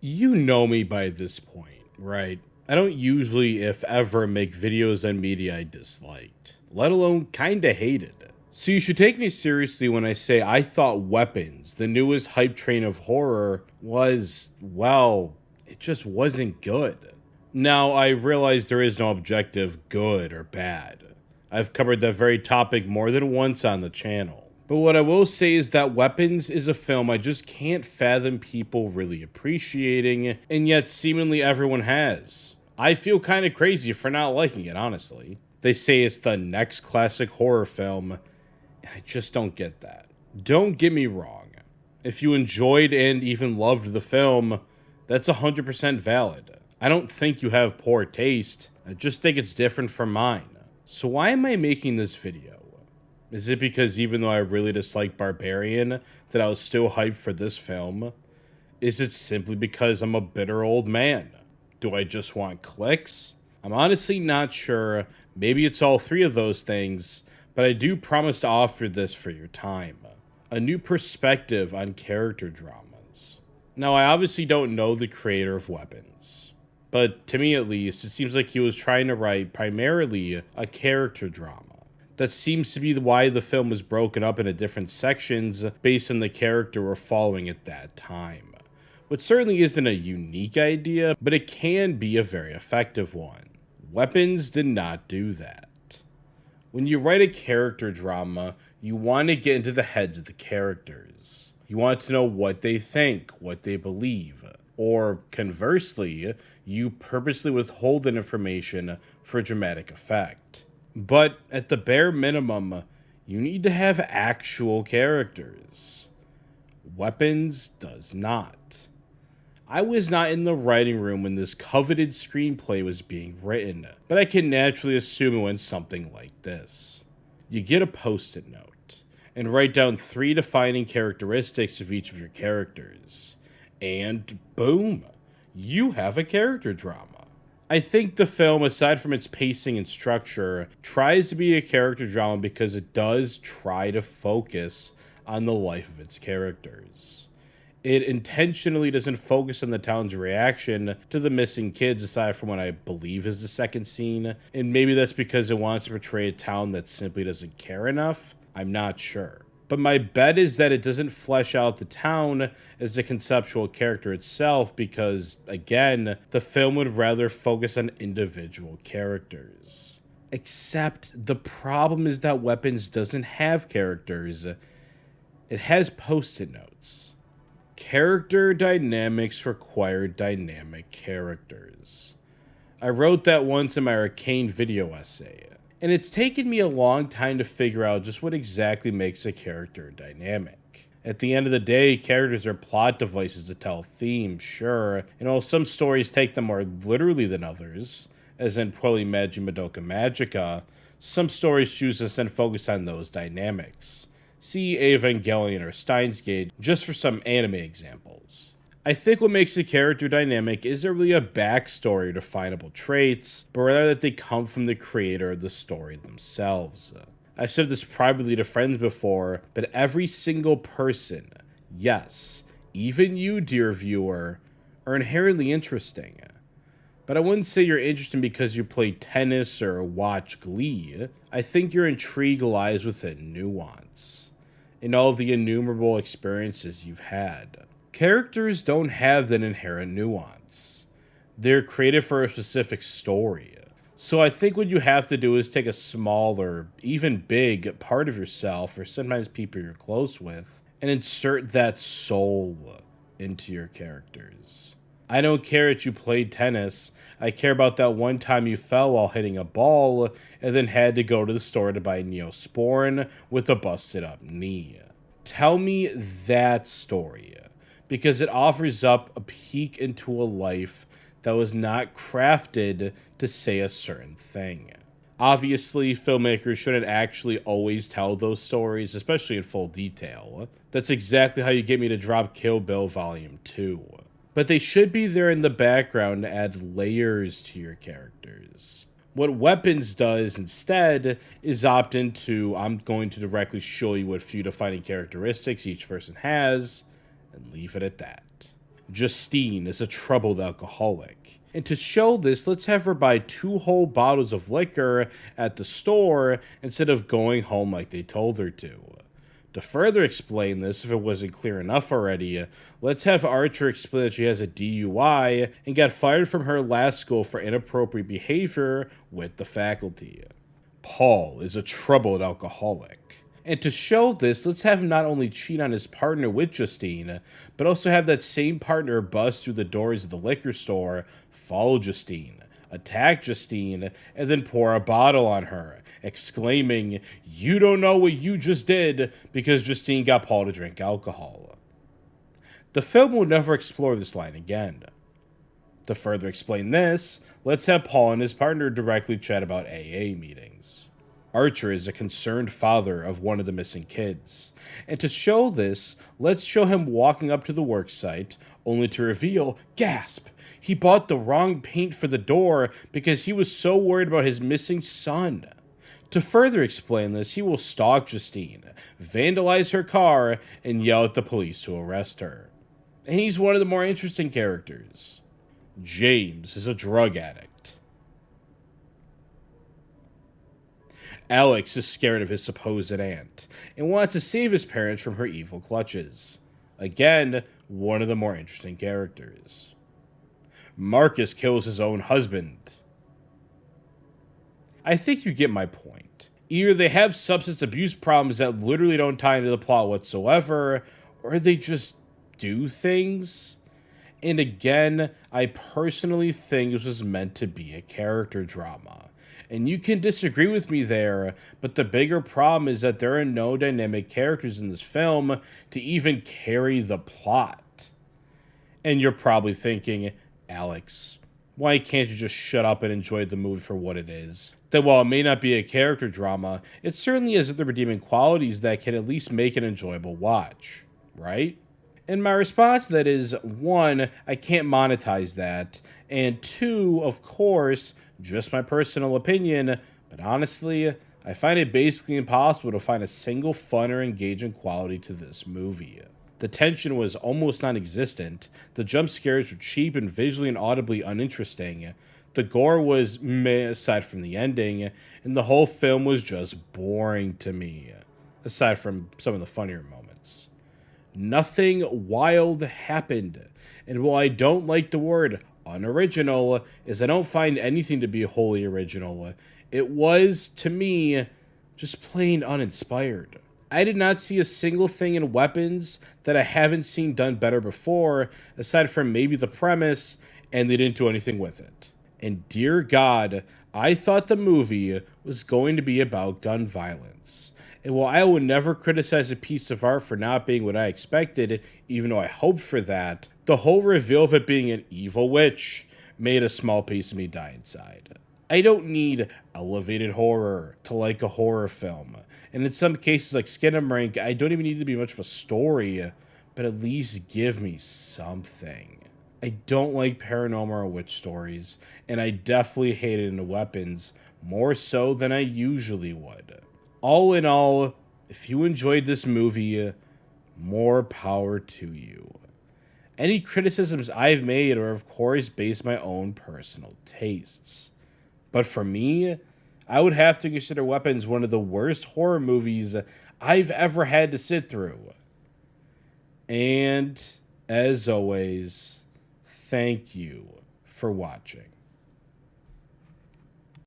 You know me by this point, right? I don't usually, if ever, make videos on media I disliked, let alone kinda hated. So you should take me seriously when I say I thought Weapons, the newest hype train of horror, was, well, it just wasn't good. Now, I realize there is no objective good or bad. I've covered that very topic more than once on the channel. But what I will say is that Weapons is a film I just can't fathom people really appreciating, and yet seemingly everyone has. I feel kind of crazy for not liking it, honestly. They say it's the next classic horror film, and I just don't get that. Don't get me wrong. If you enjoyed and even loved the film, that's 100% valid. I don't think you have poor taste, I just think it's different from mine. So why am I making this video? Is it because even though I really disliked Barbarian, that I was still hyped for this film? Is it simply because I'm a bitter old man? Do I just want clicks? I'm honestly not sure. Maybe it's all three of those things, but I do promise to offer this for your time. A new perspective on character dramas. Now, I obviously don't know the creator of Weapons, but to me at least, it seems like he was trying to write primarily a character drama. That seems to be why the film was broken up into different sections based on the character we're following at that time. Which certainly isn't a unique idea, but it can be a very effective one. Weapons did not do that. When you write a character drama, you want to get into the heads of the characters. You want to know what they think, what they believe, or conversely, you purposely withhold that information for dramatic effect. But at the bare minimum, you need to have actual characters. Weapons does not. I was not in the writing room when this coveted screenplay was being written, but I can naturally assume it went something like this. You get a post-it note, and write down 3 defining characteristics of each of your characters. And boom, you have a character drama. I think the film, aside from its pacing and structure, tries to be a character drama because it does try to focus on the life of its characters. It intentionally doesn't focus on the town's reaction to the missing kids, aside from what I believe is the second scene, and maybe that's because it wants to portray a town that simply doesn't care enough. I'm not sure. But my bet is that it doesn't flesh out the town as a conceptual character itself because, again, the film would rather focus on individual characters. Except the problem is that Weapons doesn't have characters. It has post-it notes. Character dynamics require dynamic characters. I wrote that once in my Arcane video essay. And it's taken me a long time to figure out just what exactly makes a character dynamic. At the end of the day, characters are plot devices to tell themes, sure, and while some stories take them more literally than others, as in Puelli Magi Madoka Magica, some stories choose to then focus on those dynamics. See Evangelion or Steins Gate, just for some anime examples. I think what makes a character dynamic isn't really a backstory or definable traits, but rather that they come from the creator of the story themselves. I've said this privately to friends before, but every single person, yes, even you, dear viewer, are inherently interesting. But I wouldn't say you're interesting because you play tennis or watch Glee. I think your intrigue lies within nuance, in all the innumerable experiences you've had. Characters don't have that inherent nuance. They're created for a specific story. So I think what you have to do is take a small or even big part of yourself, or sometimes people you're close with, and insert that soul into your characters. I don't care that you played tennis. I care about that one time you fell while hitting a ball and then had to go to the store to buy Neosporin with a busted up knee. Tell me that story, because it offers up a peek into a life that was not crafted to say a certain thing. Obviously, filmmakers shouldn't actually always tell those stories, especially in full detail. That's exactly how you get me to drop Kill Bill Volume 2. But they should be there in the background to add layers to your characters. What Weapons does instead is opt into, I'm going to directly show you what few defining characteristics each person has, and leave it at that. Justine is a troubled alcoholic. And to show this, let's have her buy 2 whole bottles of liquor at the store instead of going home like they told her to. To further explain this, if it wasn't clear enough already, let's have Archer explain that she has a DUI and got fired from her last school for inappropriate behavior with the faculty. Paul is a troubled alcoholic. And to show this, let's have him not only cheat on his partner with Justine, but also have that same partner bust through the doors of the liquor store, follow Justine, attack Justine, and then pour a bottle on her, exclaiming, "You don't know what you just did," because Justine got Paul to drink alcohol. The film will never explore this line again. To further explain this, let's have Paul and his partner directly chat about AA meetings. Archer is a concerned father of one of the missing kids. And to show this, let's show him walking up to the worksite, only to reveal, gasp, he bought the wrong paint for the door because he was so worried about his missing son. To further explain this, he will stalk Justine, vandalize her car, and yell at the police to arrest her. And he's one of the more interesting characters. James is a drug addict. Alex is scared of his supposed aunt and wants to save his parents from her evil clutches. Again, one of the more interesting characters. Marcus kills his own husband. I think you get my point. Either they have substance abuse problems that literally don't tie into the plot whatsoever, or they just do things. And again, I personally think this was meant to be a character drama. And you can disagree with me there, but the bigger problem is that there are no dynamic characters in this film to even carry the plot. And you're probably thinking, Alex, why can't you just shut up and enjoy the movie for what it is? That while it may not be a character drama, it certainly has the redeeming qualities that can at least make an enjoyable watch, right? And my response to that is, 1, I can't monetize that, and 2, of course, just my personal opinion, but honestly, I find it basically impossible to find a single fun or engaging quality to this movie. The tension was almost non-existent, the jump scares were cheap and visually and audibly uninteresting, the gore was meh aside from the ending, and the whole film was just boring to me, aside from some of the funnier moments. Nothing wild happened, and while I don't like the word unoriginal, is I don't find anything to be wholly original. It was, to me, just plain uninspired. I did not see a single thing in Weapons that I haven't seen done better before, aside from maybe the premise, and they didn't do anything with it. And dear God, I thought the movie was going to be about gun violence. And while I will never criticize a piece of art for not being what I expected, even though I hoped for that, the whole reveal of it being an evil witch made a small piece of me die inside. I don't need elevated horror to like a horror film. And in some cases like Skinamarink, I don't even need to be much of a story, but at least give me something. I don't like paranormal or witch stories, and I definitely hate it in Weapons, more so than I usually would. All in all, if you enjoyed this movie, more power to you. Any criticisms I've made are, of course, based my own personal tastes. But for me, I would have to consider Weapons one of the worst horror movies I've ever had to sit through. And, as always, thank you for watching.